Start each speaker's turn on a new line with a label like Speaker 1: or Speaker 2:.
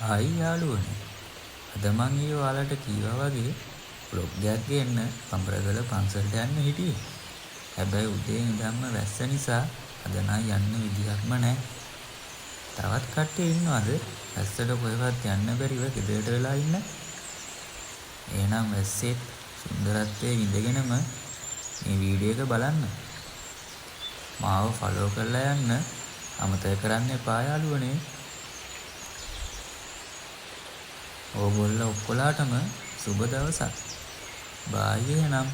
Speaker 1: ආයි යාළුවනේ අද මං ඊයේ ඔයාලට කීවා වගේ බ්ලොග් එකක් ගේන්න කම්බරගල පන්සලට යන්න හිටියේ. හැබැයි උදේ ඉඳන්ම වැස්ස නිසා අද නම් යන්න විදියක්ම නැහැ. තවත් කට්ටිය ඉන්නවද වැස්සට කොහෙවත් යන්න බැරිව ගෙදරට වෙලා ඉන්න? එහෙනම් වැස්සෙත් සුන්දරත්වයේ විඳගෙනම මේ වීඩියෝ එක බලන්න. මාව ෆලෝ කරලා යන්න අමතක කරන්න එපා යාළුවනේ. ඕගොල්ලෝ ඔක්කොලාටම සුබ දවසක්. බායි එහෙනම්.